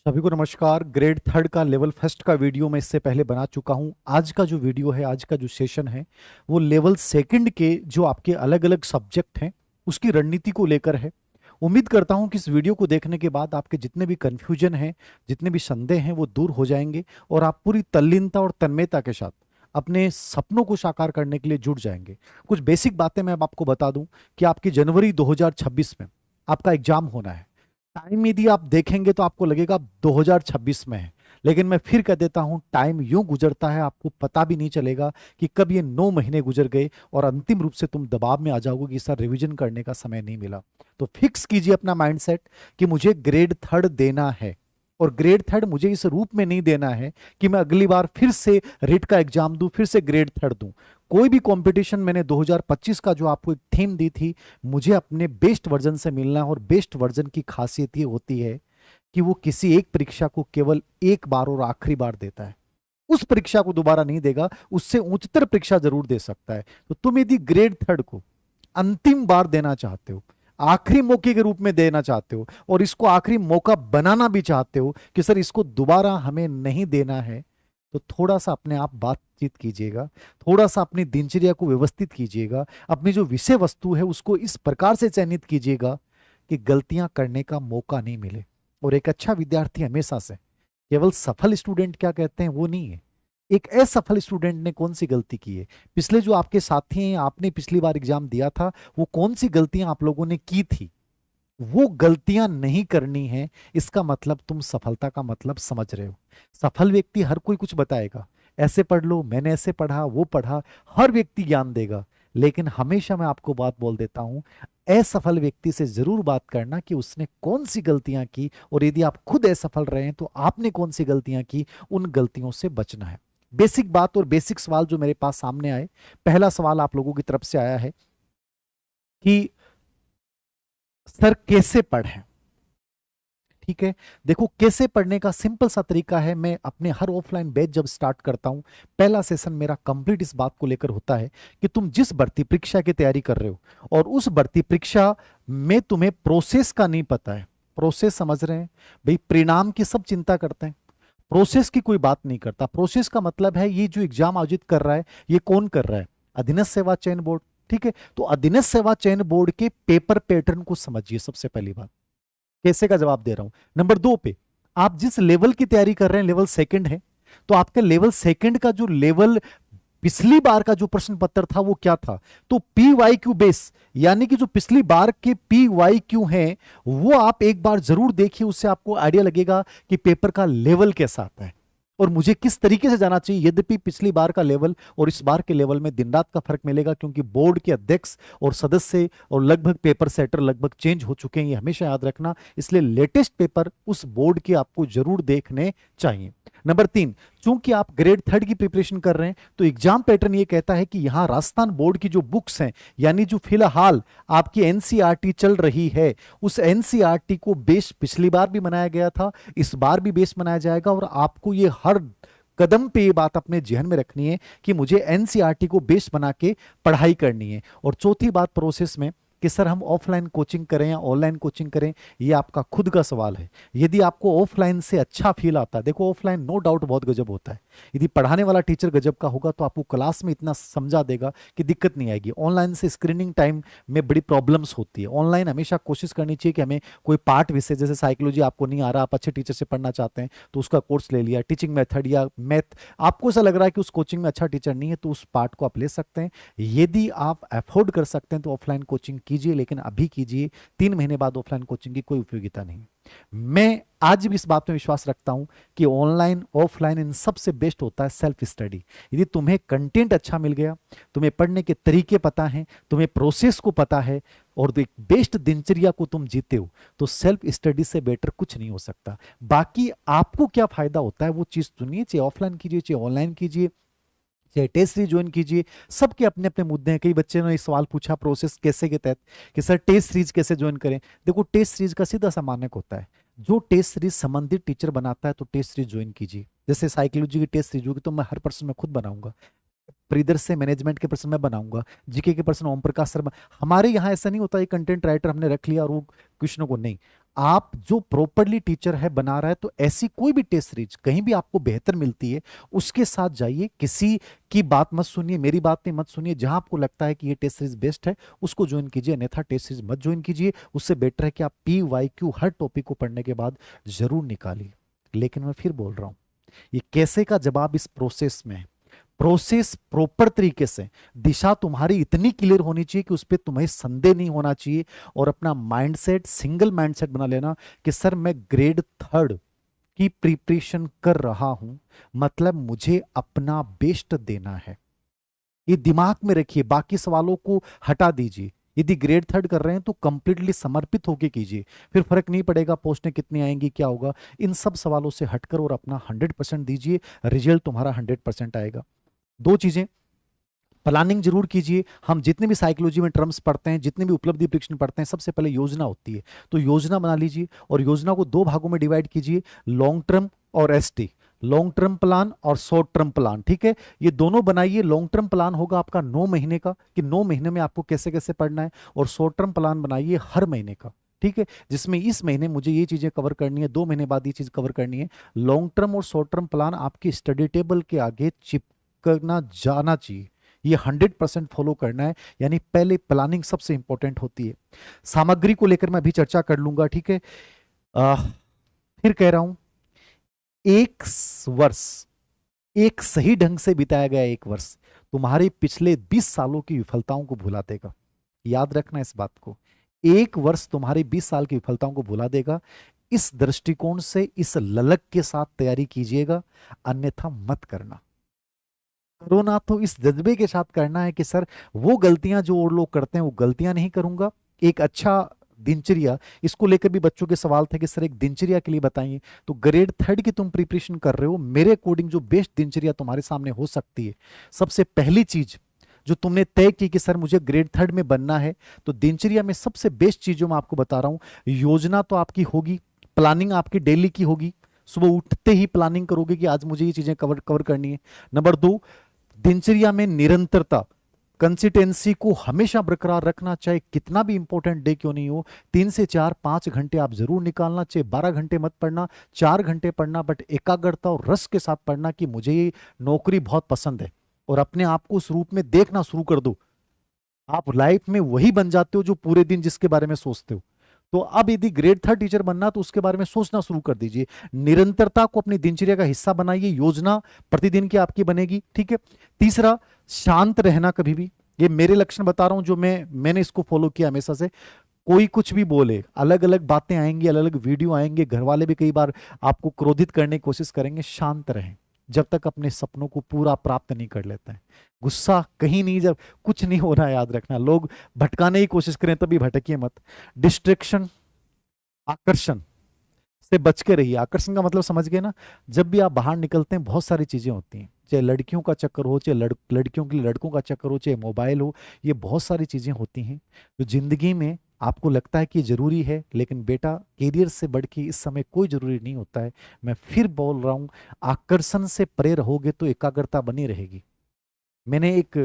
सभी को नमस्कार। ग्रेड थर्ड का लेवल फर्स्ट का वीडियो मैं इससे पहले बना चुका हूं। आज का जो वीडियो है, आज का जो सेशन है, वो लेवल सेकंड के जो आपके अलग अलग सब्जेक्ट हैं उसकी रणनीति को लेकर है। उम्मीद करता हूं कि इस वीडियो को देखने के बाद आपके जितने भी कन्फ्यूजन हैं, जितने भी संदेह हैं, वो दूर हो जाएंगे और आप पूरी तल्लीनता और तन्मयता के साथ अपने सपनों को साकार करने के लिए जुट जाएंगे। कुछ बेसिक बातें मैं अब आपको बता दूं कि आपकी जनवरी 2026 में आपका एग्जाम होना है। टाइम यदि आप देखेंगे तो आपको लगेगा 2026 में है, लेकिन मैं फिर कह देता हूं टाइम यूं गुजरता है आपको पता भी नहीं चलेगा कि कब ये 9 महीने गुजर गए और अंतिम रूप से तुम दबाव में आ जाओगे कि सर रिवीजन करने का समय नहीं मिला। तो फिक्स कीजिए अपना माइंडसेट कि मुझे ग्रेड थर्ड देना है, और ग्रेड थर्ड मुझे इस रूप में नहीं देना है कि मैं अगली बार फिर से रिट का एग्जाम दूं, फिर से ग्रेड थर्ड दूं। कोई भी कंपटीशन मैंने 2025 का जो आपको एक थीम दी थी, मुझे अपने बेस्ट वर्जन से मिलना है। और बेस्ट वर्जन की खासियत ये होती है कि वो किसी एक परीक्षा को केवल एक बार और आखिरी बार देता है, उस परीक्षा को दोबारा नहीं देगा, उससे उच्चतर परीक्षा जरूर दे सकता है। तो तुम यदि ग्रेड थर्ड को अंतिम बार देना चाहते हो, आखिरी मौके के रूप में देना चाहते हो, और इसको आखिरी मौका बनाना भी चाहते हो कि सर इसको दोबारा हमें नहीं देना है, तो थोड़ा सा अपने आप बातचीत कीजिएगा, थोड़ा सा अपनी दिनचर्या को व्यवस्थित कीजिएगा, अपनी जो विषय वस्तु है उसको इस प्रकार से चयनित कीजिएगा कि गलतियां करने का मौका नहीं मिले। और एक अच्छा विद्यार्थी हमेशा से केवल सफल स्टूडेंट क्या कहते हैं वो नहीं है, एक असफल स्टूडेंट ने कौन सी गलती की है, पिछले जो आपके साथी हैं, आपने पिछली बार एग्जाम दिया था, वो कौन सी गलतियां आप लोगों ने की थी, वो गलतियां नहीं करनी है। इसका मतलब तुम सफलता का मतलब समझ रहे हो। सफल व्यक्ति हर कोई कुछ बताएगा, ऐसे पढ़ लो, मैंने ऐसे पढ़ा, वो पढ़ा, हर व्यक्ति ज्ञान देगा। लेकिन हमेशा मैं आपको बात बोल देता हूं, असफल व्यक्ति से जरूर बात करना कि उसने कौन सी गलतियां की, और यदि आप खुद असफल रहे हैं तो आपने कौन सी गलतियां की, उन गलतियों से बचना है। बेसिक बात और बेसिक सवाल जो मेरे पास सामने आए, पहला सवाल आप लोगों की तरफ से आया है कि सर कैसे पढ़ें। ठीक है, देखो कैसे पढ़ने का सिंपल सा तरीका है। मैं अपने हर ऑफलाइन बैच जब स्टार्ट करता हूं, पहला सेशन मेरा कंप्लीट इस बात को लेकर होता है कि तुम जिस भर्ती परीक्षा की तैयारी कर रहे हो और उस भर्ती परीक्षा में तुम्हें प्रोसेस का नहीं पता है। प्रोसेस समझ रहे हैं भाई, परिणाम की सब चिंता करते हैं, प्रोसेस की कोई बात नहीं करता। प्रोसेस का मतलब है ये जो एग्जाम आयोजित कर रहा है ये कौन कर रहा है, अधीनस्थ सेवा चयन बोर्ड। ठीक है, तो अधीनस्थ सेवा चयन बोर्ड के पेपर पैटर्न को समझिए। सबसे पहली बात, कैसे का जवाब दे रहा हूं। नंबर दो पे, आप जिस लेवल की तैयारी कर रहे हैं लेवल सेकंड है, तो आपके लेवल सेकंड का जो लेवल पिछली बार का जो प्रश्न पत्र था वो क्या था, तो पी वाई क्यू बेस, यानी कि जो पिछली बार के पी वाई क्यू हैं वो आप एक बार जरूर देखिए। उससे आपको आइडिया लगेगा कि पेपर का लेवल कैसा आता है और मुझे किस तरीके से जाना चाहिए। यद्यपि पिछली बार का लेवल और इस बार के लेवल में दिन रात का फर्क मिलेगा, क्योंकि बोर्ड के अध्यक्ष और सदस्य और लगभग पेपर सेटर लगभग चेंज हो चुके हैं, ये हमेशा याद रखना। इसलिए लेटेस्ट पेपर उस बोर्ड के आपको जरूर देखने चाहिए। नंबर तीन, चूंकि आप ग्रेड थर्ड की प्रिपरेशन कर रहे हैं तो एग्जाम पैटर्न ये कहता है कि यहां राजस्थान बोर्ड की जो बुक्स हैं, यानी जो फिलहाल आपकी एनसीईआरटी चल रही है, उस एनसीईआरटी को बेस पिछली बार भी बनाया गया था, इस बार भी बेस बनाया जाएगा। और आपको ये हर कदम पे ये बात अपने जहन में रखनी है कि मुझे एनसीईआरटी को बेस बना के पढ़ाई करनी है। और चौथी बात प्रोसेस में कि सर हम ऑफलाइन कोचिंग करें या ऑनलाइन कोचिंग करें, ये आपका खुद का सवाल है। यदि आपको ऑफलाइन से अच्छा फील आता है, देखो ऑफलाइन नो डाउट बहुत गजब होता है, यदि पढ़ाने वाला टीचर गजब का होगा तो आपको क्लास में इतना समझा देगा कि दिक्कत नहीं आएगी। ऑनलाइन से स्क्रीनिंग टाइम में बड़ी प्रॉब्लम्स होती है। ऑनलाइन हमेशा कोशिश करनी चाहिए कि हमें कोई पार्ट विषय, जैसे साइकोलॉजी आपको नहीं आ रहा, आप अच्छे टीचर से पढ़ना चाहते हैं तो उसका कोर्स ले लिया, टीचिंग मेथड या मैथ आपको ऐसा लग रहा है कि उस कोचिंग में अच्छा टीचर नहीं है तो उस पार्ट को आप ले सकते हैं। यदि आप अफोर्ड कर सकते हैं तो ऑफलाइन कोचिंग कीजिए, लेकिन अभी कीजिए, 3 महीने बाद ऑफलाइन कोचिंग की कोई उपयोगिता नहीं। मैं आज भी इस बात में विश्वास रखता हूं कि ऑनलाइन ऑफलाइन इन सबसे बेस्ट होता है सेल्फ स्टडी। यदि तुम्हें कंटेंट अच्छा मिल गया, तुम्हें पढ़ने के तरीके पता हैं, तुम्हें प्रोसेस को पता है और एक बेस्ट दिनचर्या को तुम जीते हो, तो सेल्फ स्टडी से बेटर कुछ नहीं हो सकता। बाकी आपको क्या फायदा होता है वो चीज चुनिए, चाहे ऑफलाइन कीजिए चाहे ऑनलाइन कीजिए, चाहे टेस्ट सीरीज ज्वाइन कीजिए। सबके अपने अपने मुद्दे हैं। कई बच्चे ने सवाल पूछा प्रोसेस कैसे के तहत कि सर टेस्ट सीरीज कैसे ज्वाइन करें। देखो टेस्ट सीरीज का सीधा सा मानक होता है, जो टेस्ट सीरीज संबंधित टीचर बनाता है तो टेस्ट सीरीज ज्वाइन कीजिए। जैसे साइकोलॉजी की टेस्ट सीरीज होगी तो मैं हर पर्सन में खुद बनाऊंगा, प्रीदर्श से मैनेजमेंट के प्रश्न मैं बनाऊंगा, जीके के प्रश्न ओम प्रकाश शर्मा। हमारे यहाँ ऐसा नहीं होता है कंटेंट राइटर हमने रख लिया और वो क्वेश्चनों को नहीं, आप जो प्रॉपरली टीचर है बना रहा है, तो ऐसी कोई भी टेस्ट सीरीज कहीं भी आपको बेहतर मिलती है उसके साथ जाइए। किसी की बात मत सुनिए, मेरी बात नहीं मत सुनिए। जहां आपको लगता है कि ये टेस्ट सीरीज बेस्ट है उसको ज्वाइन कीजिए, अन्यथा टेस्ट सीरीज मत ज्वाइन कीजिए। उससे बेटर है कि आप PYQ हर टॉपिक को पढ़ने के बाद जरूर निकालिए। लेकिन मैं फिर बोल रहा हूं, ये कैसे का जवाब इस प्रोसेस में है। प्रोसेस प्रॉपर तरीके से, दिशा तुम्हारी इतनी क्लियर होनी चाहिए कि उस पर तुम्हें संदेह नहीं होना चाहिए, और अपना माइंडसेट सिंगल माइंडसेट बना लेना कि सर मैं ग्रेड थर्ड की प्रिपरेशन कर रहा हूं, मतलब मुझे अपना बेस्ट देना है। ये दिमाग में रखिए, बाकी सवालों को हटा दीजिए। यदि ग्रेड थर्ड कर रहे हैं तो कंप्लीटली समर्पित होकर कीजिए, फिर फर्क नहीं पड़ेगा पोस्टें कितनी आएंगी क्या होगा, इन सब सवालों से हटकर और अपना 100% दीजिए, रिजल्ट तुम्हारा 100% आएगा। दो चीजें, प्लानिंग जरूर कीजिए। हम जितने भी साइकोलॉजी में टर्म्स पढ़ते हैं, जितने भी उपलब्धि परीक्षण पढ़ते हैं, सबसे पहले योजना होती है। तो योजना बना लीजिए और योजना को दो भागों में डिवाइड कीजिए, लॉन्ग टर्म और ST, लॉन्ग टर्म प्लान और शॉर्ट टर्म प्लान। ठीक है, ये दोनों बनाइए। लॉन्ग टर्म प्लान होगा आपका 9 महीने का, कि 9 महीने में आपको कैसे कैसे पढ़ना है, और शॉर्ट टर्म प्लान बनाइए हर महीने का। ठीक है, जिसमें इस महीने मुझे ये चीजें कवर करनी है, 2 महीने बाद ये चीज कवर करनी है। लॉन्ग टर्म और शॉर्ट टर्म प्लान आपकी स्टडी टेबल के आगे चिपकना जाना चाहिए, ये 100% फॉलो करना है। यानी पहले प्लानिंग सबसे इंपॉर्टेंट होती है। सामग्री को लेकर मैं अभी चर्चा कर लूंगा। ठीक है, फिर कह रहा हूं, एक वर्ष, एक सही ढंग से बिताया गया एक वर्ष तुम्हारे पिछले 20 सालों की विफलताओं को भुला देगा। याद रखना इस बात को, एक वर्ष तुम्हारी 20 साल की विफलताओं को भुला देगा। इस दृष्टिकोण से, इस ललक के साथ तैयारी कीजिएगा, अन्यथा मत करना। करो ना तो इस जज्बे के साथ करना है कि सर वो गलतियां जो और लोग करते हैं वो गलतियां नहीं करूंगा। एक अच्छा दिनचर्या, इसको लेकर भी बच्चों के सवाल थे कि सर एक दिनचर्या के लिए बताइए। तो ग्रेड थर्ड की तुम प्रिपरेशन कर रहे हो, मेरे अकॉर्डिंग जो बेस्ट दिनचर्या तुम्हारे सामने हो सकती है, सबसे पहली चीज जो तुमने तय की कि सर मुझे ग्रेड थर्ड में बनना है, तो दिनचर्या में सबसे बेस्ट चीज जो मैं आपको बता रहा हूं, योजना तो आपकी होगी, प्लानिंग आपकी डेली की होगी। सुबह उठते ही प्लानिंग करोगे कि आज मुझे ये चीजें कवर कवर करनी है। नंबर 2, दिनचर्या में निरंतरता, कंसिस्टेंसी को हमेशा बरकरार रखना, चाहे कितना भी इंपॉर्टेंट डे क्यों नहीं हो। 3 से 4 5 घंटे आप जरूर निकालना, चाहे 12 घंटे मत पढ़ना, 4 घंटे पढ़ना, बट एकाग्रता और रस के साथ पढ़ना कि मुझे ये नौकरी बहुत पसंद है, और अपने आप को उस रूप में देखना शुरू कर दो। आप लाइफ में वही बन जाते हो जो पूरे दिन जिसके बारे में सोचते हो। तो अब यदि ग्रेड थर्ड टीचर बनना तो उसके बारे में सोचना शुरू कर दीजिए। निरंतरता को अपनी दिनचर्या का हिस्सा बनाइए, योजना प्रतिदिन की आपकी बनेगी। ठीक है, तीसरा, शांत रहना कभी भी। ये मेरे लक्षण बता रहा हूं जो मैंने इसको फॉलो किया हमेशा से। कोई कुछ भी बोले, अलग अलग बातें आएंगी, अलग अलग वीडियो आएंगे, घर वाले भी कई बार आपको क्रोधित करने की कोशिश करेंगे, शांत रहें जब तक अपने सपनों को पूरा प्राप्त नहीं कर लेते हैं। गुस्सा कहीं नहीं, जब कुछ नहीं हो रहा है, याद रखना, लोग भटकाने की कोशिश करें तभी भटकिए मत। डिस्ट्रैक्शन, आकर्षण से बच के रहिए। आकर्षण का मतलब समझ गए ना, जब भी आप बाहर निकलते हैं बहुत सारी चीजें होती हैं, चाहे लड़कियों का चक्कर हो, चाहे लड़कियों के लिए लड़कों का चक्कर हो, चाहे मोबाइल हो, ये बहुत सारी चीजें होती हैं जो जिंदगी में आपको लगता है कि जरूरी है, लेकिन बेटा कैरियर से बढ़ के इस समय कोई जरूरी नहीं होता है। मैं फिर बोल रहा हूं, आकर्षण से परे रहोगे तो एकाग्रता बनी रहेगी। मैंने एक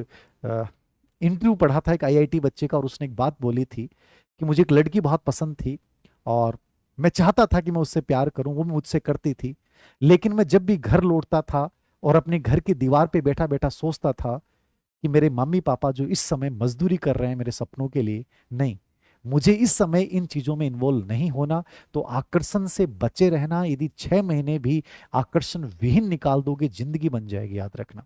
इंटरव्यू पढ़ा था एक IIT बच्चे का, और उसने एक बात बोली थी कि मुझे एक लड़की बहुत पसंद थी और मैं चाहता था कि मैं उससे प्यार करूं, वो मुझसे करती थी, लेकिन मैं जब भी घर लौटता था और अपने घर की दीवार पे बैठा बैठा सोचता था कि मेरे मम्मी पापा जो इस समय मजदूरी कर रहे हैं मेरे सपनों के लिए, नहीं, मुझे इस समय इन चीजों में इन्वॉल्व नहीं होना। तो आकर्षण से बचे रहना। यदि 6 महीने भी आकर्षण विहीन निकाल दोगे, जिंदगी बन जाएगी, याद रखना।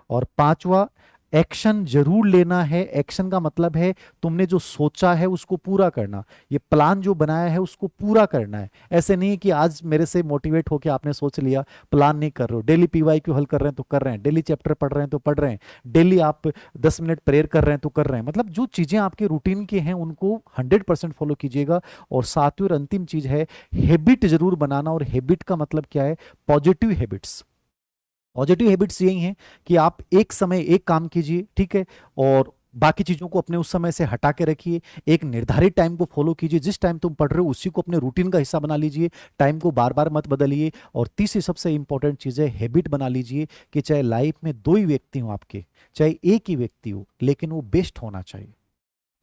और पांचवा, एक्शन जरूर लेना है। एक्शन का मतलब है तुमने जो सोचा है उसको पूरा करना, ये प्लान जो बनाया है उसको पूरा करना है। ऐसे नहीं कि आज मेरे से मोटिवेट होकर आपने सोच लिया, प्लान नहीं कर रहे हो, डेली PYQ हल कर रहे हैं तो कर रहे हैं, डेली चैप्टर पढ़ रहे हैं तो पढ़ रहे हैं, डेली आप 10 मिनट प्रेयर कर रहे हैं तो कर रहे हैं। मतलब जो चीजें आपके रूटीन की हैं उनको 100% फॉलो कीजिएगा। और सातवीं और अंतिम चीज है, हैबिट जरूर बनाना। और हैबिट का मतलब क्या है? Positive habits. पॉजिटिव हैबिट्स यही हैं कि आप एक समय एक काम कीजिए, ठीक है, और बाकी चीजों को अपने उस समय से हटा के रखिए। एक निर्धारित टाइम को फॉलो कीजिए, जिस टाइम तुम पढ़ रहे हो उसी को अपने रूटीन का हिस्सा बना लीजिए, टाइम को बार बार मत बदलिए। और तीसरी सबसे इंपॉर्टेंट चीज है, हैबिट बना लीजिए कि चाहे लाइफ में 2 ही व्यक्ति हो आपके, चाहे एक ही व्यक्ति हो, लेकिन वो बेस्ट होना चाहिए।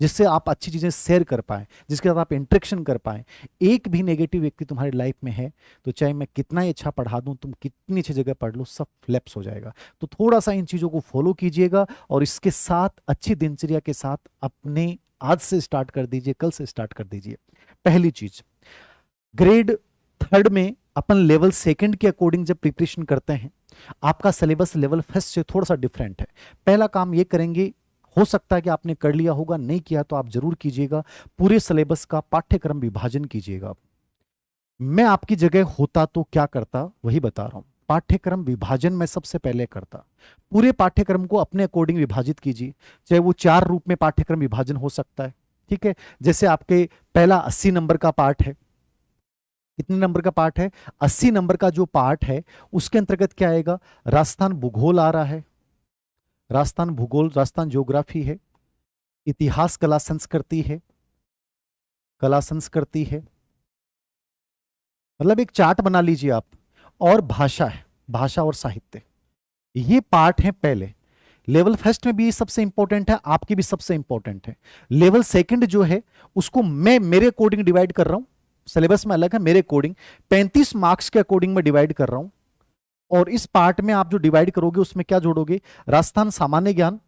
जिससे आप अच्छी चीजें शेयर कर पाए, जिसके साथ आप इंटरेक्शन कर पाए। एक भी नेगेटिव व्यक्ति तुम्हारी लाइफ में है तो चाहे मैं कितना ही अच्छा पढ़ा दूं, तुम कितनी अच्छी जगह पढ़ लो, सब फ्लैप्स हो जाएगा। तो थोड़ा सा इन चीजों को फॉलो कीजिएगा और इसके साथ अच्छी दिनचर्या के साथ अपने आज से स्टार्ट कर दीजिए, कल से स्टार्ट कर दीजिए। पहली चीज, ग्रेड थर्ड में अपन लेवल सेकंड के अकॉर्डिंग जब प्रिपरेशन करते हैं, आपका सिलेबस लेवल फर्स्ट से थोड़ा सा डिफरेंट है। पहला काम ये करेंगे, हो सकता है कि आपने कर लिया होगा, नहीं किया तो आप जरूर कीजिएगा, पूरे सिलेबस का पाठ्यक्रम विभाजन कीजिएगा। मैं आपकी जगह होता तो क्या करता वही बता रहा हूं। पाठ्यक्रम विभाजन मैं सबसे पहले करता। पूरे पाठ्यक्रम को अपने अकॉर्डिंग विभाजित कीजिए, चाहे वो 4 रूप में पाठ्यक्रम विभाजन हो सकता है। ठीक है, जैसे आपके पहला 80 नंबर का पाठ है। कितने नंबर का पाठ है? 80 नंबर का जो पाठ है उसके अंतर्गत क्या आएगा? राजस्थान भूगोल आ रहा है, राजस्थान भूगोल, राजस्थान ज्योग्राफी है, इतिहास कला संस्कृति है, कला संस्कृति है, मतलब एक चार्ट बना लीजिए आप। और भाषा है, भाषा और साहित्य, ये पार्ट है पहले। लेवल फर्स्ट में भी सबसे इंपॉर्टेंट है, आपके भी सबसे इंपॉर्टेंट है। लेवल सेकंड जो है उसको मैं मेरे अकॉर्डिंग डिवाइड कर रहा हूं, सिलेबस में अलग है, मेरे अकॉर्डिंग 35 मार्क्स के अकॉर्डिंग मैं डिवाइड कर रहा हूं। और इस पार्ट में आप जो डिवाइड करोगे उसमें क्या जोड़ोगे? राजस्थान सामान्य ज्ञान,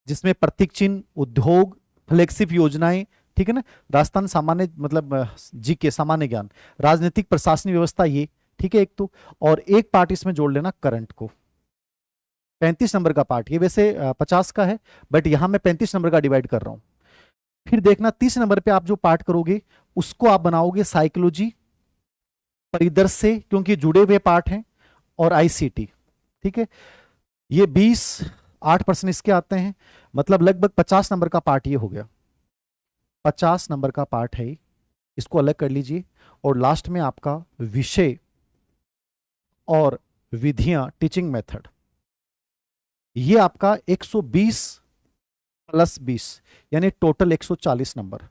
जिसमें प्रतीक चिन्ह, उद्योग, फ्लैगशिप योजनाएं, ठीक है ना, राजस्थान सामान्य मतलब जीके सामान्य ज्ञान, राजनीतिक प्रशासनिक व्यवस्था, ये ठीक है एक तो। और एक पार्ट इसमें जोड़ लेना करंट को। 35 नंबर का पार्ट, ये वैसे 50 का है बट यहां मैं 35 नंबर का डिवाइड कर रहा हूं। फिर देखना 30 नंबर पे आप जो पार्ट करोगे उसको आप बनाओगे साइकोलॉजी, परिदृश्य, क्योंकि जुड़े हुए पार्ट हैं, और आईसीटी। ठीक है, ये 28% इसके आते हैं, मतलब लगभग 50 नंबर का पार्ट ये हो गया। 50 नंबर का पार्ट है, इसको अलग कर लीजिए। और लास्ट में आपका विषय और विधियां, टीचिंग मेथड, ये आपका 120 प्लस 20 यानी टोटल 140 नंबर।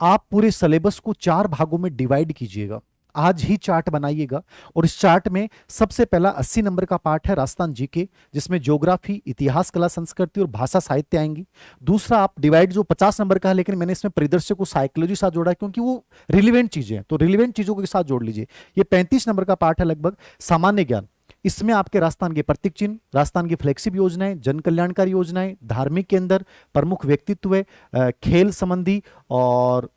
आप पूरे सिलेबस को 4 भागों में डिवाइड कीजिएगा, आज ही चार्ट बनाइएगा। और इस चार्ट में सबसे पहला 80 नंबर का पार्ट है राजस्थान जीके, जिसमें ज्योग्राफी, इतिहास कला संस्कृति और भाषा साहित्य आएंगी। दूसरा आप डिवाइड जो 50 नंबर का है, लेकिन मैंने इसमें परिदृश्य को साइकोलॉजी साथ जोड़ा है क्योंकि वो रिलेवेंट चीजें हैं, तो रिलेवेंट चीजों के साथ जोड़ लीजिए। ये 35 नंबर का पार्ट है लगभग। सामान्य ज्ञान, इसमें आपके राजस्थान के प्रतीक चिन्ह, राजस्थान की फ्लैगशिप योजनाएं, जन कल्याणकारी योजनाएं, धार्मिक केंद्र, प्रमुख व्यक्तित्व, खेल संबंधी और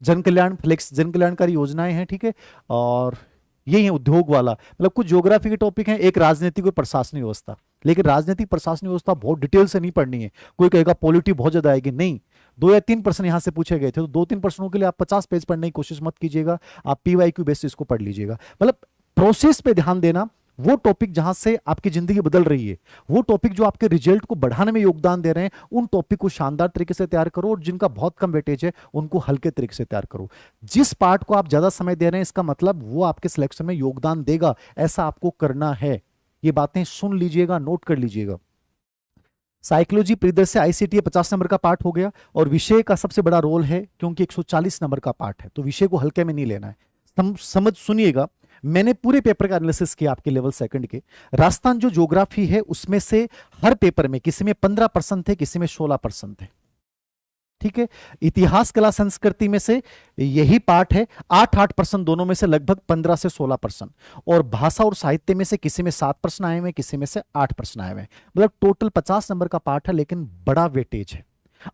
जन कल्याणकारी योजनाएं हैं। ठीक है, और ये है उद्योग वाला, मतलब कुछ ज्योग्राफी के टॉपिक हैं, एक राजनीतिक और प्रशासनिक व्यवस्था। लेकिन राजनीतिक प्रशासनिक व्यवस्था बहुत डिटेल से नहीं पढ़नी है। कोई कहेगा पॉलिटी बहुत ज्यादा आएगी, नहीं, 2 या 3 प्रश्न यहां से पूछे गए थे, तो 2-3 प्रश्नों के लिए आप 50 पेज पढ़ने की कोशिश मत कीजिएगा, आप पीवाईक्यू बेस इसको पढ़ लीजिएगा। मतलब प्रोसेस पे ध्यान देना, वो टॉपिक जहां से आपकी जिंदगी बदल रही है, वो टॉपिक जो आपके रिजल्ट को बढ़ाने में योगदान दे रहे हैं, उन टॉपिक को शानदार तरीके से तैयार करो, और जिनका बहुत कम वेटेज है उनको हल्के तरीके से तैयार करो। जिस पार्ट को आप ज्यादा समय दे रहे हैं, इसका मतलब वो आपके सिलेक्शन में योगदान देगा, ऐसा आपको करना है। ये बातें सुन लीजिएगा, नोट कर लीजिएगा। साइकोलॉजी, परिदृश्य, आईसीटी 50 नंबर का पार्ट हो गया। और विषय का सबसे बड़ा रोल है क्योंकि 140 नंबर का पार्ट है, तो विषय को हल्के में नहीं लेना है। समझ सुनिएगा, मैंने पूरे पेपर का एनालिसिस किया आपके लेवल सेकंड के। राजस्थान जो ज्योग्राफी है उसमें से हर पेपर में किसी में 15% थे, किसी में 16% थे। ठीक है, इतिहास कला संस्कृति में से यही पार्ट है, 8-8% दोनों में से, लगभग 15 से 16%। और भाषा और साहित्य में से किसी में 7 प्रश्न आए हुए, किसी में से 8 प्रश्न आए हुए, मतलब टोटल 50 नंबर का पार्ट है, लेकिन बड़ा वेटेज है।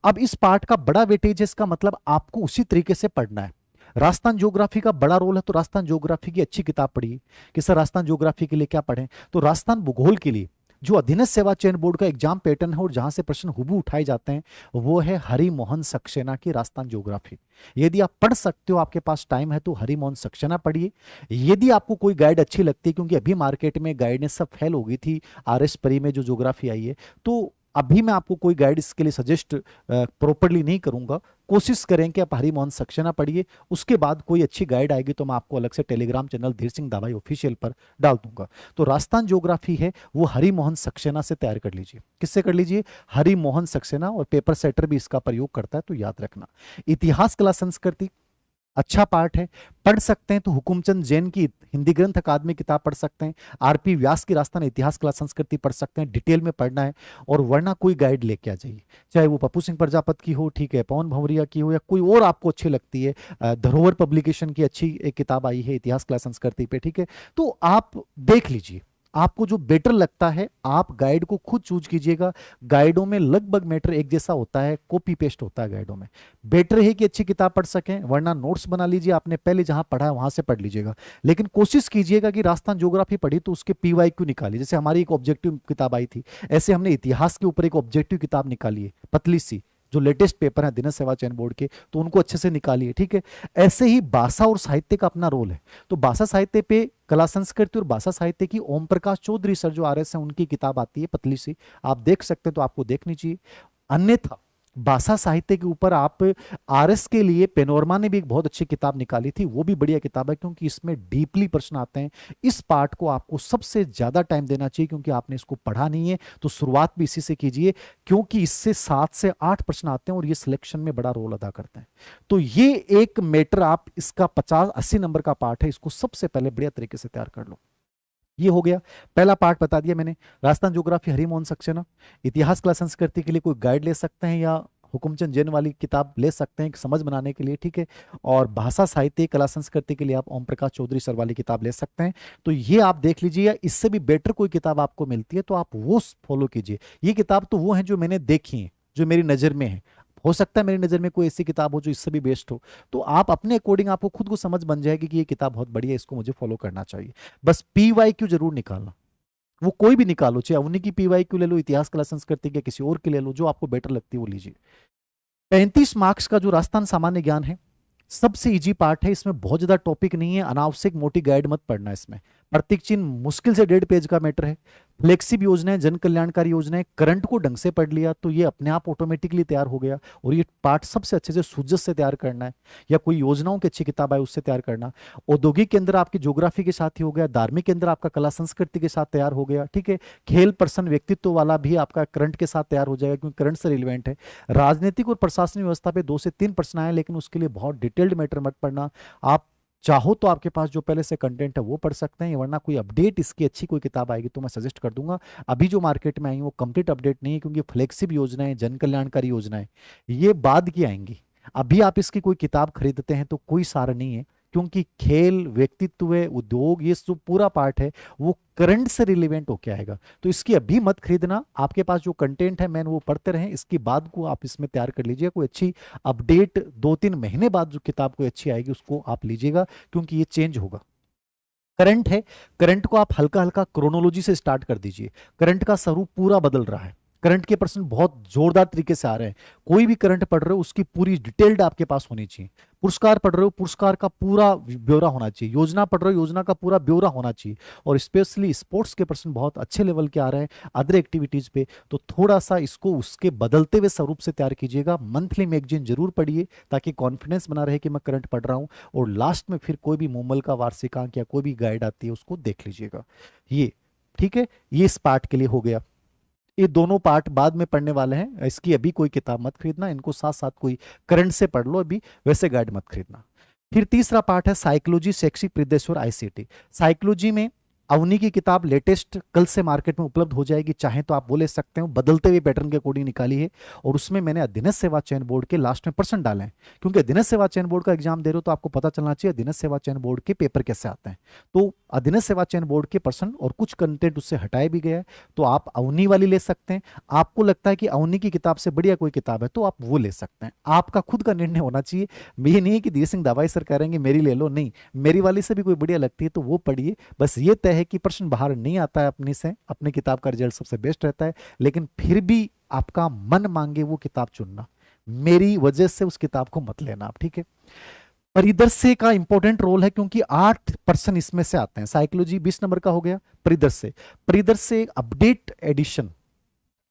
अब इस पार्ट का बड़ा वेटेज है, इसका मतलब आपको उसी तरीके से पढ़ना है। राजस्थान ज्योग्राफी का बड़ा रोल है, तो राजस्थान ज्योग्राफी की अच्छी किताब पढ़िए कि सर राजस्थान ज्योग्राफी के लिए क्या पढ़ें। तो राजस्थान भूगोल के लिए जो अधीनस्थ सेवा चयन बोर्ड का एग्जाम पैटर्न है और जहां से प्रश्न हुबहू उठाए जाते हैं, वो है हरिमोहन सक्सेना की राजस्थान ज्योग्राफी। यदि आप पढ़ सकते हो, आपके पास टाइम है, तो हरिमोहन सक्सेना पढ़िए। यदि आपको कोई गाइड अच्छी लगती है, क्योंकि अभी मार्केट में गाइडेंस सब फेल हो गई थी, आरएस परी में जो ज्योग्राफी आई है, तो अभी मैं आपको कोई गाइड इसके लिए सजेस्ट प्रॉपरली नहीं करूंगा। कोशिश करें कि आप हरिमोहन सक्सेना पढ़िए, उसके बाद कोई अच्छी गाइड आएगी तो मैं आपको अलग से टेलीग्राम चैनल धीर सिंह दाभाई ऑफिशियल पर डाल दूंगा। तो राजस्थान ज्योग्राफी है वो हरिमोहन सक्सेना से तैयार कर लीजिए। किससे कर लीजिए? हरिमोहन सक्सेना, और पेपर सेटर भी इसका प्रयोग करता है, तो याद रखना। इतिहास कला संस्कृति अच्छा पार्ट है, पढ़ सकते हैं तो हुकुमचंद जैन की हिंदी ग्रंथ अकादमी किताब पढ़ सकते हैं, आरपी व्यास की राजस्थान इतिहास कला संस्कृति पढ़ सकते हैं, डिटेल में पढ़ना है। और वरना कोई गाइड लेके आ जाइए, चाहे वो पप्पू सिंह प्रजापत की हो, ठीक है, पवन भंवरिया की हो, या कोई और आपको अच्छी लगती है। धरोहर पब्लिकेशन की अच्छी एक किताब आई है इतिहास कला संस्कृति पे, ठीक है, तो आप देख लीजिए, आपको जो बेटर लगता है आप गाइड को खुद चूज कीजिएगा। गाइडों में लगभग मैटर एक जैसा होता है, कॉपी पेस्ट होता है गाइडों में। बेटर है कि अच्छी किताब पढ़ सकें, वरना नोट्स बना लीजिए, आपने पहले जहां पढ़ा है वहां से पढ़ लीजिएगा। लेकिन कोशिश कीजिएगा कि राजस्थान ज्योग्राफी पढ़ी तो उसके पीवाईक्यू निकालिए, जैसे हमारी एक ऑब्जेक्टिव किताब आई थी, ऐसे हमने इतिहास के ऊपर एक ऑब्जेक्टिव किताब निकाली है पतली सी, जो लेटेस्ट पेपर है दिनस सेवा चयन बोर्ड के, तो उनको अच्छे से निकालिए, ठीक है। ऐसे ही भाषा और साहित्य का अपना रोल है, तो भाषा साहित्य पे कला संस्कृति और भाषा साहित्य की ओम प्रकाश चौधरी सर जो आरएस है उनकी किताब आती है पतली सी, आप देख सकते हैं, तो आपको देखनी चाहिए। अन्यथा भाषा साहित्य के ऊपर आप आरएस के लिए पेनोरमा ने भी एक बहुत अच्छी किताब निकाली थी, वो भी बढ़िया किताब है, क्योंकि इसमें डीपली प्रश्न आते हैं। इस पार्ट को आपको सबसे ज्यादा टाइम देना चाहिए, क्योंकि आपने इसको पढ़ा नहीं है, तो शुरुआत भी इसी से कीजिए, क्योंकि इससे 7 से 8 प्रश्न आते हैं और ये सिलेक्शन में बड़ा रोल अदा करते हैं। तो ये एक मैटर, आप इसका 50-80 नंबर का पार्ट है, इसको सबसे पहले बढ़िया तरीके से तैयार कर लो। ये हो गया पहला पार्ट, बता दिया मैंने। राजस्थान ज्योग्राफी हरिमोहन सक्सेना, इतिहास कला संस्कृति के लिए कोई गाइड ले सकते हैं या हुकुमचंद जैन वाली किताब ले सकते हैं समझ बनाने के लिए, ठीक है। और भाषा साहित्य कला संस्कृति के लिए आप ओम प्रकाश चौधरी सर वाली किताब ले सकते हैं। तो ये आप देख लीजिए, या इससे भी बेटर कोई किताब आपको मिलती है तो आप वो फॉलो कीजिए। ये किताब तो वो है जो मैंने देखी है, जो मेरी नज़र में है। हो सकता है मेरी नज़र में कोई ऐसी किताब हो जो इससे भी बेस्ट हो, तो आप अपने अकॉर्डिंग आपको खुद को समझ बन जाएगी कि ये किताब बहुत बढ़िया है, इसको मुझे फॉलो करना चाहिए। बस पीवाईक्यू जरूर निकालना, वो कोई भी निकालो, चाहे उन्हीं की पीवाईक्यू ले लो, इतिहास कला संस्कृति के किसी और की ले लो, जो आपको बेटर लगती है वो लीजिए। 35 मार्क्स का जो राजस्थान सामान्य ज्ञान है, सबसे इजी पार्ट है, इसमें बहुत ज्यादा टॉपिक नहीं है, अनावश्यक मोटी गाइड मत पढ़ना इसमें। प्रतीक चिन्ह मुश्किल से 1.5 पेज का मैटर है। फ्लेक्सिब योजनाएं, जन कल्याणकारी योजनाएं, करंट को ढंग से पढ़ लिया तो ये अपने आप ऑटोमेटिकली तैयार हो गया। और ये पार्ट सबसे अच्छे से सुजस से तैयार करना है, या कोई योजनाओं की अच्छी किताब है उससे तैयार करना। औद्योगिक के अंदर आपकी ज्योग्राफी के साथ ही हो गया, धार्मिक के अंदर आपका कला संस्कृति के साथ तैयार हो गया, ठीक है। खेल पर्सन व्यक्तित्व वाला भी आपका करंट के साथ तैयार हो जाएगा, क्योंकि करंट से रिलेवेंट है। राजनीतिक और प्रशासनिक व्यवस्था पे 2 से 3 प्रश्न आए, लेकिन उसके लिए बहुत डिटेल्ड मैटर मत पढ़ना। आप चाहो तो आपके पास जो पहले से कंटेंट है वो पढ़ सकते हैं, वरना कोई अपडेट इसकी अच्छी कोई किताब आएगी तो मैं सजेस्ट कर दूंगा। अभी जो मार्केट में आई वो कंप्लीट अपडेट नहीं है, क्योंकि फ्लेक्सिब योजनाएं, जन कल्याणकारी योजनाएं ये बाद की आएंगी। अभी आप इसकी कोई किताब खरीदते हैं तो कोई सार नहीं है, क्योंकि खेल, व्यक्तित्व, उद्योग, ये जो पूरा पार्ट है वो करंट से रिलेवेंट होके आएगा। तो इसकी अभी मत खरीदना, आपके पास जो कंटेंट है मैन वो पढ़ते रहें, इसके बाद को आप इसमें तैयार कर लीजिए। कोई अच्छी अपडेट 2-3 महीने बाद जो किताब कोई अच्छी आएगी उसको आप लीजिएगा, क्योंकि ये चेंज होगा। करंट है, करंट को आप हल्का हल्का क्रोनोलॉजी से स्टार्ट कर दीजिए। करंट का स्वरूप पूरा बदल रहा है, करंट के प्रश्न बहुत जोरदार तरीके से आ रहे हैं। कोई भी करंट पढ़ रहे हो उसकी पूरी डिटेल्ड आपके पास होनी चाहिए। पुरस्कार पढ़ रहे हो, पुरस्कार का पूरा ब्यौरा होना चाहिए। योजना पढ़ रहे हो, योजना का पूरा ब्यौरा होना चाहिए। और स्पेशली स्पोर्ट्स के प्रश्न बहुत अच्छे लेवल के आ रहे हैं, अदर एक्टिविटीज पे, तो थोड़ा सा इसको उसके बदलते हुए स्वरूप से तैयार कीजिएगा। मंथली मैगजीन जरूर पढ़िए, ताकि कॉन्फिडेंस बना रहे कि मैं करंट पढ़ रहा हूँ। और लास्ट में फिर कोई भी मूमल का वार्षिकांक या कोई भी गाइड आती है उसको देख लीजिएगा। ये ठीक है, ये इस पार्ट के लिए हो गया। ये दोनों पार्ट बाद में पढ़ने वाले हैं, इसकी अभी कोई किताब मत खरीदना, इनको साथ साथ कोई करंट से पढ़ लो, अभी वैसे गाइड मत खरीदना। फिर तीसरा पार्ट है साइकोलॉजी, शैक्षिक परिदृश्य और आईसीटी। साइकोलॉजी में अवनी की किताब लेटेस्ट कल से मार्केट में उपलब्ध हो जाएगी, चाहे तो आप वो ले सकते हो, बदलते हुए पैटर्न के अकॉर्डिंग निकाली है। और उसमें मैंने अधीनस्थ सेवा चयन बोर्ड के लास्ट में पर्सन डाले हैं, क्योंकि अधीनस्थ सेवा चयन बोर्ड का एग्जाम दे रहे हो तो आपको पता चलना चाहिए अधीनस्थ सेवा चयन बोर्ड के पेपर कैसे आते हैं। तो अधीनस्थ सेवा चयन बोर्ड के पर्सन और कुछ कंटेंट उससे हटाया भी गया है, तो आप अवनी वाली ले सकते हैं। आपको लगता है कि अवनी की किताब से बढ़िया कोई किताब है तो आप वो ले सकते हैं, आपका खुद का निर्णय होना चाहिए। ये नहीं है कि धीर सिंह दवाई सर कह रहे हैं मेरी ले लो, नहीं, मेरी वाली से भी कोई बढ़िया लगती है तो वो पढ़िए। बस ये तय है कि प्रश्न बाहर नहीं आता है अपनी से, अपनी किताब का रिजल्ट सबसे बेस्ट रहता है, लेकिन फिर भी आपका मन मांगे वो किताब चुनना, मेरी वजह से उस किताब को मत लेना आप, ठीक है। परिदृश्य का इंपॉर्टेंट रोल है, क्योंकि 8% इसमें से आते हैं। साइकोलॉजी 20 नंबर का हो गया। परिदृश्य, परिदृश्य अपडेट एडिशन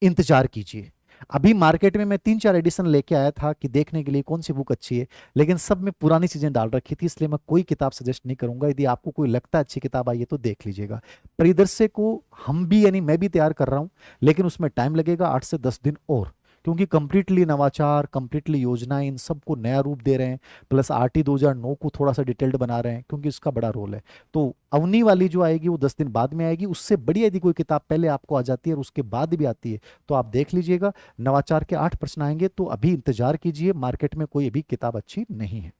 इंतजार कीजिए। अभी मार्केट में मैं 3-4 एडिशन लेके आया था कि देखने के लिए कौन सी बुक अच्छी है, लेकिन सब में पुरानी चीजें डाल रखी थी, इसलिए मैं कोई किताब सजेस्ट नहीं करूंगा। यदि आपको कोई लगता है अच्छी किताब आई है तो देख लीजिएगा। परिदृश्य को हम भी यानी मैं भी तैयार कर रहा हूं, लेकिन उसमें टाइम लगेगा 8 से 10 दिन और, क्योंकि कंप्लीटली नवाचार, कंप्लीटली योजनाएं, इन सबको नया रूप दे रहे हैं, प्लस आरटी 2009 को थोड़ा सा डिटेल्ड बना रहे हैं, क्योंकि इसका बड़ा रोल है। तो अवनी वाली जो आएगी वो 10 दिन बाद में आएगी, उससे बढ़िया यदि कोई किताब पहले आपको आ जाती है और उसके बाद भी आती है तो आप देख लीजिएगा। नवाचार के 8 प्रश्न आएंगे, तो अभी इंतजार कीजिए, मार्केट में कोई अभी किताब अच्छी नहीं है,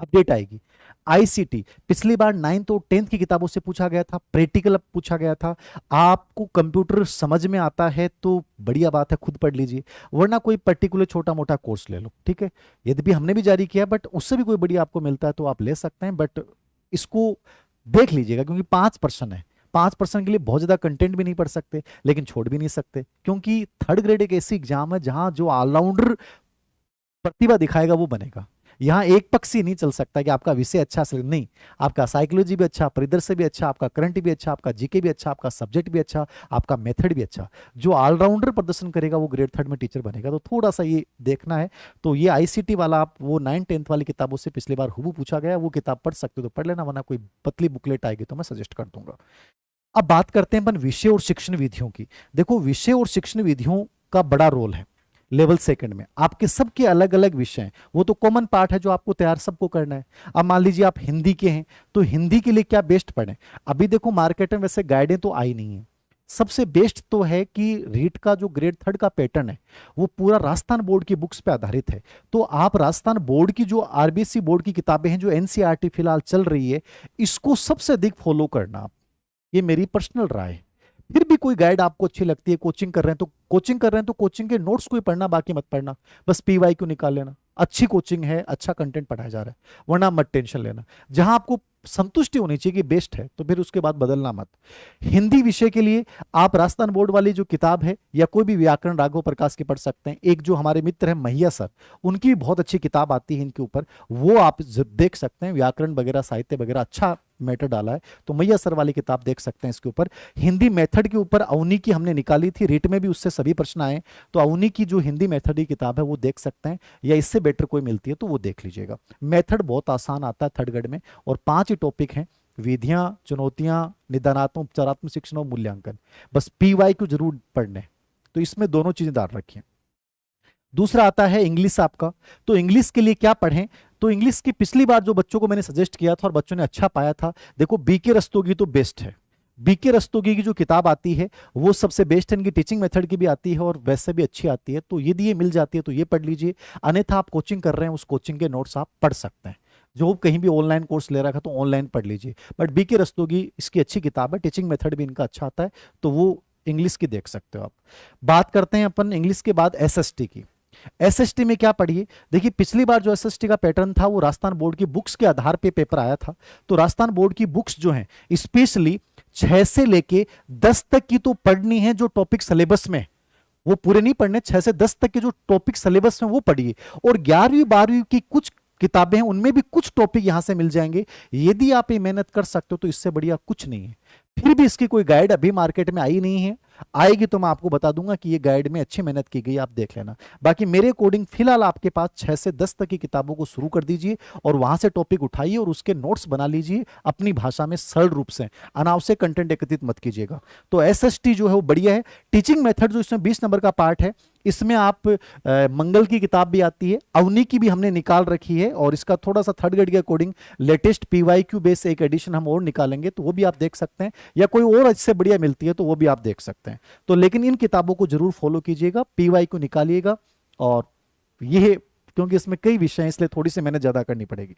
अपडेट आएगी। आईसीटी पिछली बार 9th और 10th की किताबों से पूछा गया था, प्रैक्टिकल पूछा गया था। आपको कंप्यूटर समझ में आता है तो बढ़िया बात है, खुद पढ़ लीजिए, वरना कोई पर्टिकुलर छोटा मोटा कोर्स ले लो, ठीक है। यद्यपि हमने भी जारी किया, बट उससे भी कोई बढ़िया आपको मिलता है तो आप ले सकते हैं, बट इसको देख लीजिएगा, क्योंकि 5 प्रश्न है। 5 प्रश्न के लिए बहुत ज्यादा कंटेंट भी नहीं पढ़ सकते, लेकिन छोड़ भी नहीं सकते, क्योंकि थर्ड ग्रेड एक ऐसी एग्जाम है जहां जो ऑलराउंडर प्रतिभा दिखाएगा वो बनेगा। यहाँ एक पक्षी नहीं चल सकता कि आपका विषय अच्छा से नहीं, आपका साइकोलॉजी भी अच्छा, परिदृश्य भी अच्छा, आपका करंट भी अच्छा, आपका जीके भी अच्छा, आपका सब्जेक्ट भी अच्छा, आपका मेथड भी अच्छा। जो ऑलराउंडर प्रदर्शन करेगा वो ग्रेड 3 में टीचर बनेगा, तो थोड़ा सा ये देखना है। तो ये आईसीटी वाला आप वो 9th-10th वाली किताबों से पिछली बार हुबहू पूछा गया, वो किताब पढ़ सकते हो तो पढ़ लेना, वरना कोई पतली बुकलेट आएगी तो मैं सजेस्ट कर दूंगा। अब बात करते हैं अपन विषय और शिक्षण विधियों की। देखो, विषय और शिक्षण विधियों का बड़ा रोल है लेवल सेकंड में। आपके सबके अलग अलग विषय हैं, वो तो कॉमन पार्ट है जो आपको तैयार सबको करना है। अब मान लीजिए आप हिंदी के हैं, तो हिंदी के लिए क्या बेस्ट पढ़ें? अभी देखो मार्केट में वैसे गाइडें तो आई नहीं है, सबसे बेस्ट तो है कि रीट का जो ग्रेड 3 का पैटर्न है वो पूरा राजस्थान बोर्ड की बुक्स पे आधारित है। तो आप राजस्थान बोर्ड की जो आरबीसी बोर्ड की किताबें हैं, जो एनसीईआरटी फिलहाल चल रही है, इसको सबसे अधिक फॉलो करना आप, ये मेरी पर्सनल राय है। फिर भी कोई गाइड आपको अच्छी लगती है, कोचिंग कर रहे हैं तो कोचिंग के नोट्स को ही पढ़ना, बाकी मत पढ़ना, बस पीवाई क्यों निकाल लेना। अच्छी कोचिंग है, अच्छा कंटेंट पढ़ाया जा रहा है, वरना मत टेंशन लेना। जहां आपको संतुष्टि होनी चाहिए कि बेस्ट है, तो फिर उसके बाद बदलना मत। हिंदी विषय के लिए आप राजस्थान बोर्ड वाली जो किताब है या कोई भी व्याकरण राघव प्रकाश की पढ़ सकते हैं। एक जो हमारे मित्र हैं मैया सर, उनकी भी बहुत अच्छी किताब आती है इनके ऊपर, वो आप देख सकते हैं, व्याकरण वगैरह साहित्य वगैरह अच्छा मैटर डाला है, तो मैया सर वाली किताब देख सकते हैं इसके ऊपर। हिंदी मेथड के ऊपर अवनी की हमने निकाली थी, रीट में भी उससे सभी प्रश्न आए, तो अवनी की जो हिंदी मेथड की किताब है वो देख सकते हैं, या इससे बेटर कोई मिलती है तो वो देख लीजिएगा। मेथड बहुत आसान आता है थर्ड ग्रेड में, और 5 ही टॉपिक हैं, विधियां, चुनौतियां, निदानात्मक, उपचारात्मक शिक्षण और मूल्यांकन। बस पीवाई को जरूर पढ़ने, तो इसमें दोनों चीजें डाल रखिए। दूसरा आता है इंग्लिश आपका, तो इंग्लिश के लिए क्या पढ़ें? तो इंग्लिश की पिछली बार जो बच्चों को मैंने सजेस्ट किया था और बच्चों ने अच्छा पाया था, देखो बीके रस्तोगी तो बेस्ट है। बीके रस्तोगी की जो किताब आती है वो सबसे बेस्ट है, इनकी टीचिंग मेथड की भी आती है और वैसे भी अच्छी आती है, तो यदि ये मिल जाती है तो ये पढ़ लीजिए। अन्यथा आप कोचिंग कर रहे हैं, उस कोचिंग के नोट्स आप पढ़ सकते हैं, जो कहीं भी ऑनलाइन कोर्स ले रखा तो ऑनलाइन पढ़ लीजिए। बट बीके रस्तोगी इसकी अच्छी किताब है, टीचिंग मेथड भी इनका अच्छा आता है, तो वो इंग्लिश की देख सकते हो आप। बात करते हैं अपन इंग्लिश के बाद एसएसटी की। एसएसटी में क्या पढ़िए? देखिए पिछली बार जो एसएसटी का पैटर्न था वो राजस्थान बोर्ड की बुक्स के आधार पे पेपर आया था, तो राजस्थान बोर्ड की बुक्स जो हैं स्पेशली 6 से लेके 10 तक की तो पढ़नी है, जो टॉपिक सिलेबस में, वो पूरे नहीं पढ़ने, 6 से 10 तक के जो टॉपिक सिलेबस में वो पढ़िए। और 11वीं 12वीं की कुछ किताबें हैं उनमें भी कुछ टॉपिक यहां से मिल जाएंगे। यदि आप ये मेहनत कर सकते हो तो इससे बढ़िया कुछ नहीं है। फिर भी इसकी कोई गाइड अभी मार्केट में आई नहीं है, आएगी तो मैं आपको बता दूंगा कि ये गाइड में अच्छी मेहनत की गई, आप देख लेना। बाकी मेरे अकॉर्डिंग फिलहाल आपके पास 6 से 10 तक की किताबों को शुरू कर दीजिए और वहां से टॉपिक उठाइए और उसके नोट्स बना लीजिए अपनी भाषा में सरल रूप से, अनावश्यक कंटेंट एकत्रित मत कीजिएगा। तो एसएसटी जो है वो बढ़िया है। टीचिंग मेथड जो इसमें 20 नंबर का पार्ट है, इसमें आप मंगल की किताब भी आती है, अवनी की भी हमने निकाल रखी है, और इसका थोड़ा सा थर्ड ग्रेड के अकॉर्डिंग लेटेस्ट पीवाईक्यू बेस एक एडिशन हम और निकालेंगे, तो वो भी आप देख सकते हैं, या कोई और इससे बढ़िया मिलती है तो वो भी आप देख सकते हैं। तो लेकिन इन किताबों को जरूर फॉलो कीजिएगा, पीवाईक्यू निकालिएगा, और ये क्योंकि इसमें कई विषय हैं इसलिए थोड़ी सी मेहनत ज्यादा करनी पड़ेगी।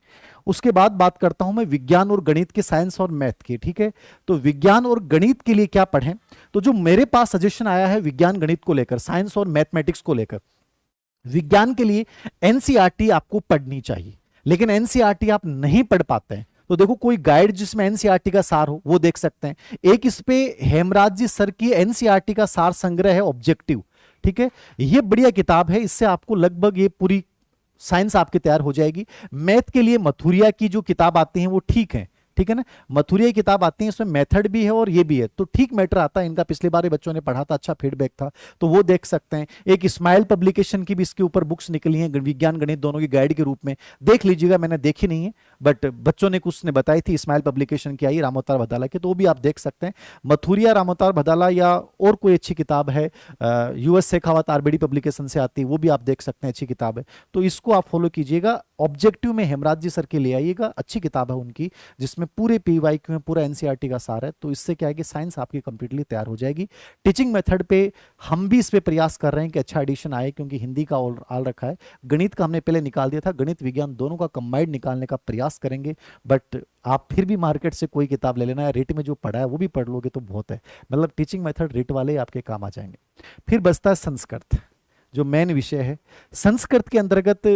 उसके बाद बात करता हूं मैं विज्ञान और गणित के, साइंस और मैथ की, ठीक है। तो विज्ञान और गणित के लिए क्या पढ़ें? तो जो मेरे पास सजेशन आया है विज्ञान गणित को लेकर, साइंस और मैथमेटिक्स को लेकर, विज्ञान के लिए एनसीईआरटी आपको पढ़नी चाहिए, लेकिन एनसीईआरटी आप नहीं पढ़ पाते हैं तो देखो कोई गाइड जिसमें एनसीईआरटी का सार हो वो देख सकते हैं। एक इस पे हेमराज जी सर की एनसीईआरटी का सार संग्रह है ऑब्जेक्टिव, ठीक है, ये बढ़िया किताब है, इससे आपको लगभग ये पूरी साइंस आपकी तैयार हो जाएगी। मैथ के लिए मथुरिया की जो किताब आती है वो ठीक है, ठीक है ना। मथुरिया की किताब आती है, इसमें मेथड भी है और ये भी है, तो ठीक मैटर आता है इनका। पिछली बार बच्चों ने पढ़ा था, अच्छा फीडबैक था, तो वो देख सकते हैं। एक स्माइल पब्लिकेशन की भी इसके ऊपर बुक्स निकली हैं, विज्ञान गणित दोनों की गाइड के रूप में, देख लीजिएगा। मैंने देखी नहीं है, बट बच्चों ने कुछ ने बताई थी, स्माइल पब्लिकेशन की आई रामोतार भदाला की, तो वो भी आप देख सकते हैं। मथुरिया, रामोतार भदाला, या और कोई अच्छी किताब है यूएस शेखावत आरबीडी पब्लिकेशन से आती है, वो भी आप देख सकते हैं, अच्छी किताब है, तो इसको आप फॉलो कीजिएगा। ऑब्जेक्टिव में हेमराज जी सर के ले आइएगा, अच्छी किताब है उनकी, जिसमें पूरे पीवाईक्यू में पूरा एनसीईआरटी का सार है, तो इससे क्या है कि साइंस आपकी कंप्लीटली तैयार हो जाएगी। टीचिंग मेथड पे हम भी इस पे प्रयास कर रहे हैं कि अच्छा एडिशन आए, क्योंकि हिंदी का ऑल रखा है, गणित का हमने पहले निकाल दिया था, गणित विज्ञान दोनों का कंबाइंड निकालने का प्रयास करेंगे। बट आप फिर भी मार्केट से कोई किताब ले लेना, या रेट में जो पढ़ा है वो भी पढ़ लोगे तो बहुत है, मतलब टीचिंग मेथड रेट वाले आपके काम आ जाएंगे। फिर बचता है संस्कृत, जो मेन विषय है। संस्कृत के अंतर्गत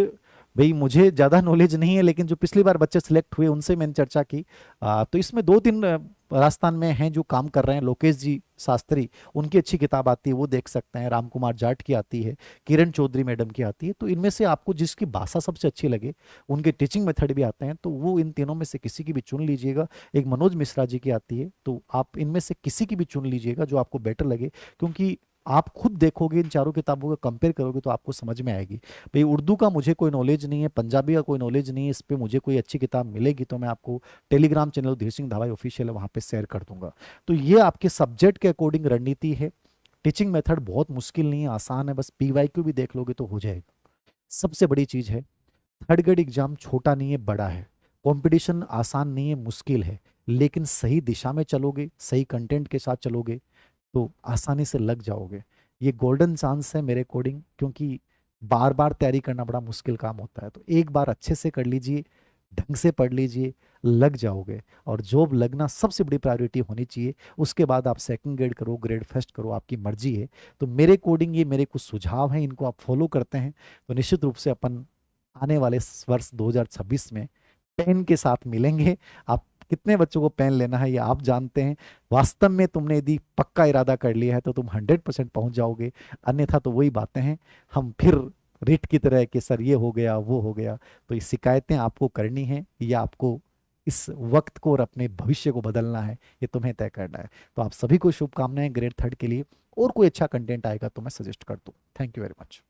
भाई मुझे ज़्यादा नॉलेज नहीं है, लेकिन जो पिछली बार बच्चे सिलेक्ट हुए उनसे मैंने चर्चा की, तो इसमें दो तीन राजस्थान में हैं जो काम कर रहे हैं। लोकेश जी शास्त्री, उनकी अच्छी किताब आती है, वो देख सकते हैं। राम कुमार जाट की आती है, किरण चौधरी मैडम की आती है, तो इनमें से आपको जिसकी भाषा सबसे अच्छी लगे, उनके टीचिंग मेथड भी आते हैं, तो वो इन तीनों में से किसी की भी चुन लीजिएगा। एक मनोज मिश्रा जी की आती है, तो आप इनमें से किसी की भी चुन लीजिएगा जो आपको बेटर लगे, क्योंकि आप खुद देखोगे, इन चारों किताबों को कंपेयर करोगे तो आपको समझ में आएगी। भाई उर्दू का मुझे कोई नॉलेज नहीं है, पंजाबी का कोई नॉलेज नहीं है, इस पे मुझे कोई अच्छी किताब मिलेगी तो मैं आपको टेलीग्राम चैनल धीर सिंह धावाई ऑफिशियल है, वहाँ पे शेयर कर दूंगा। तो ये आपके सब्जेक्ट के अकॉर्डिंग रणनीति है। टीचिंग मेथड बहुत मुश्किल नहीं है, आसान है, बस पीवाईक्यू भी देख लोगे तो हो जाएगा। सबसे बड़ी चीज है, थर्ड ग्रेड एग्जाम छोटा नहीं है, बड़ा है। कंपटीशन आसान नहीं है, मुश्किल है, लेकिन सही दिशा में चलोगे, सही कंटेंट के साथ चलोगे तो आसानी से लग जाओगे। ये गोल्डन चांस है मेरे अकॉर्डिंग, क्योंकि बार बार तैयारी करना बड़ा मुश्किल काम होता है, तो एक बार अच्छे से कर लीजिए, ढंग से पढ़ लीजिए, लग जाओगे। और जॉब लगना सबसे बड़ी प्रायोरिटी होनी चाहिए, उसके बाद आप सेकंड ग्रेड करो, ग्रेड फर्स्ट करो, आपकी मर्जी है। तो मेरे अकॉर्डिंग ये मेरे कुछ सुझाव हैं, इनको आप फॉलो करते हैं तो निश्चित रूप से अपन आने वाले वर्ष 2026 में पेन के साथ मिलेंगे। आप कितने बच्चों को पेन लेना है ये आप जानते हैं। वास्तव में तुमने यदि पक्का इरादा कर लिया है तो तुम 100% पहुंच जाओगे, अन्यथा तो वही बातें हैं, हम फिर रिट की तरह कि सर ये हो गया वो हो गया। तो ये शिकायतें आपको करनी है या आपको इस वक्त को और अपने भविष्य को बदलना है, ये तुम्हें तय करना है। तो आप सभी को शुभकामनाएं ग्रेड थर्ड के लिए, और कोई अच्छा कंटेंट आएगा तो मैं सजेस्ट कर दूँ। Thank you very much.